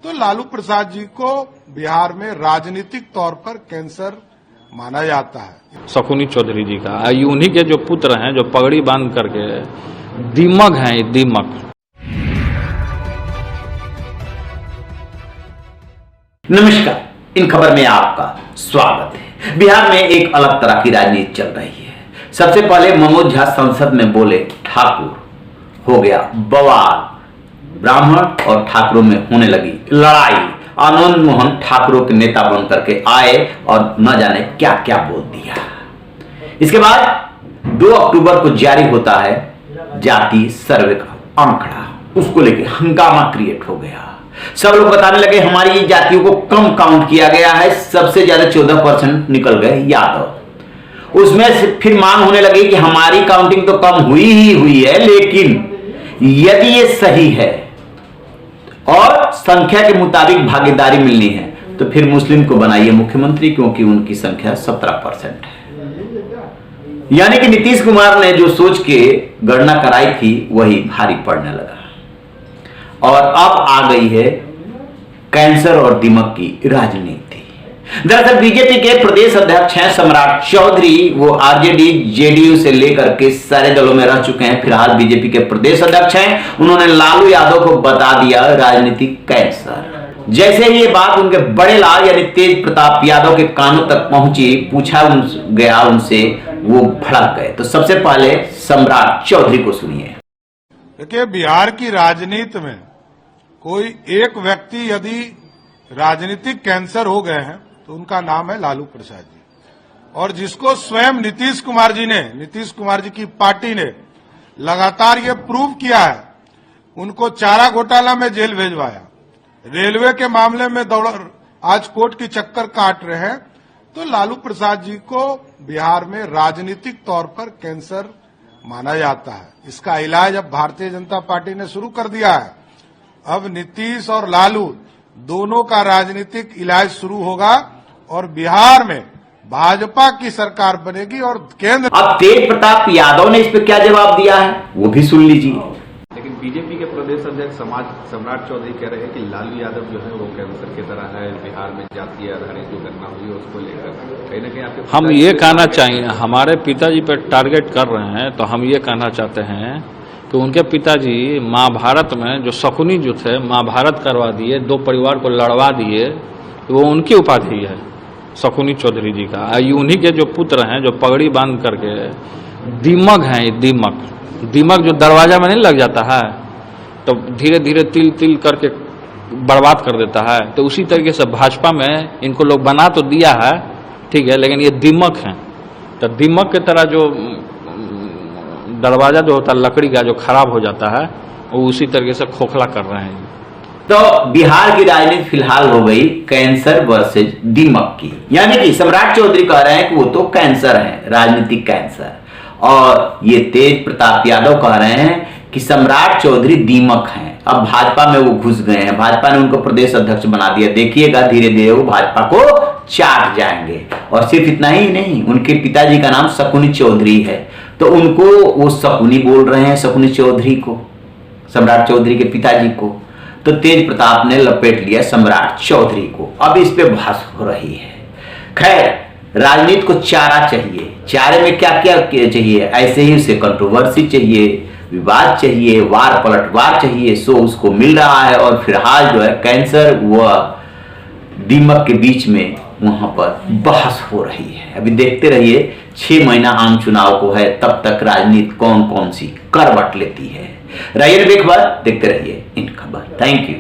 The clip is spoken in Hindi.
तो लालू प्रसाद जी को बिहार में राजनीतिक तौर पर कैंसर माना जाता है। शकुनी चौधरी जी का उन्हीं के जो पुत्र हैं जो पगड़ी बांध करके दीमक हैं, दीमक। नमस्कार, इन खबर में आपका स्वागत है। बिहार में एक अलग तरह की राजनीति चल रही है। सबसे पहले मनोज झा संसद में बोले, ठाकुर हो गया बवाल, ब्राह्मण और ठाकुरों में होने लगी लड़ाई। आनंद मोहन ठाकुरों के नेता बन करके आए और न जाने क्या क्या बोल दिया। इसके बाद 2 अक्टूबर को जारी होता है जाति सर्वे का आंकड़ा, उसको लेकर हंगामा क्रिएट हो गया। सब लोग बताने लगे हमारी जातियों को कम काउंट किया गया है, सबसे ज्यादा 14% निकल गए यादव। उसमें से फिर मांग होने लगी कि हमारी काउंटिंग तो कम हुई ही हुई है, लेकिन यदि ये सही है और संख्या के मुताबिक भागीदारी मिलनी है तो फिर मुस्लिम को बनाइए मुख्यमंत्री, क्योंकि उनकी संख्या 17% है। यानी कि नीतीश कुमार ने जो सोच के गणना कराई थी वही भारी पड़ने लगा और अब आ गई है कैंसर और दिमाग की राजनीति। दरअसल बीजेपी के प्रदेश अध्यक्ष हैं सम्राट चौधरी, वो आरजेडी जेडीयू से लेकर के सारे दलों में रह चुके हैं। फिलहाल बीजेपी के प्रदेश अध्यक्ष हैं, उन्होंने लालू यादव को बता दिया राजनीतिक कैंसर। जैसे ही ये बात उनके बड़े लाल यानी तेज प्रताप यादव के कानों तक पहुंची, पूछा गया उनसे, वो भड़क गए। तो सबसे पहले सम्राट चौधरी को सुनिए। देखिए, बिहार की राजनीति में कोई एक व्यक्ति यदि राजनीतिक कैंसर हो गए हैं तो उनका नाम है लालू प्रसाद जी, और जिसको स्वयं नीतीश कुमार जी की पार्टी ने लगातार ये प्रूव किया है। उनको चारा घोटाला में जेल भेजवाया, रेलवे के मामले में आज कोर्ट की चक्कर काट रहे हैं। तो लालू प्रसाद जी को बिहार में राजनीतिक तौर पर कैंसर माना जाता है। इसका इलाज अब भारतीय जनता पार्टी ने शुरू कर दिया है। अब नीतीश और लालू दोनों का राजनीतिक इलाज शुरू होगा और बिहार में भाजपा की सरकार बनेगी और केंद्र। अब तेज प्रताप यादव ने इस पे क्या जवाब दिया है वो भी सुन लीजिए। लेकिन बीजेपी के प्रदेश अध्यक्ष सम्राट चौधरी कह रहे हैं कि लालू यादव जो है वो कैंसर की तरह है। बिहार में जातीय आधारित जो घटना हुई है उसको लेकर कहीं न कहीं आपके हम ये कहना चाहिए, हमारे पिताजी पर टारगेट कर रहे हैं, तो हम ये कहना चाहते हैं कि उनके पिताजी महाभारत में जो शकुनी जो थे, महाभारत करवा दिए, 2 परिवार को लड़वा दिए, तो वो उनकी उपाधि है शकुनी चौधरी जी का। उन्हीं के जो पुत्र हैं जो पगड़ी बांध करके दीमक हैं, दीमक जो दरवाजा में नहीं लग जाता है तो धीरे धीरे तिल तिल करके बर्बाद कर देता है। तो उसी तरीके से भाजपा में इनको लोग बना तो दिया है, ठीक है, लेकिन ये दीमक हैं। तो दीमक की तरह जो दरवाजा जो होता है लकड़ी का जो खराब हो जाता है, वो उसी तरीके से खोखला कर रहे हैं। तो बिहार की राजनीति फिलहाल हो गई कैंसर वर्सेज दीमक की। यानी कि सम्राट चौधरी कह रहे हैं कि वो तो कैंसर है, राजनीतिक कैंसर, और ये तेज प्रताप यादव कह रहे हैं कि सम्राट चौधरी दीमक हैं। अब भाजपा में वो घुस गए हैं, भाजपा ने उनको प्रदेश अध्यक्ष बना दिया। देखिएगा धीरे धीरे वो भाजपा को चाट जाएंगे। और सिर्फ इतना ही नहीं, उनके पिताजी का नाम शकुनी चौधरी है, तो उनको वो शकुनी बोल रहे हैं, शकुनी चौधरी को, सम्राट चौधरी के पिताजी को। तो तेज प्रताप ने लपेट लिया सम्राट चौधरी को। अब इस पे बहस हो रही है। खैर, राजनीति को चारा चाहिए, चारे में क्या क्या चाहिए, ऐसे ही उसे कंट्रोवर्सी चाहिए, विवाद चाहिए, वार पलटवार चाहिए, सो उसको मिल रहा है। और फिलहाल जो है कैंसर व दीमक के बीच में वहां पर बहस हो रही है। अभी देखते रहिए, 6 महीना आम चुनाव को है, तब तक राजनीति कौन कौन सी करवट लेती है। रहिए बेखबर, देखते रहिए इन खबर। Thank you.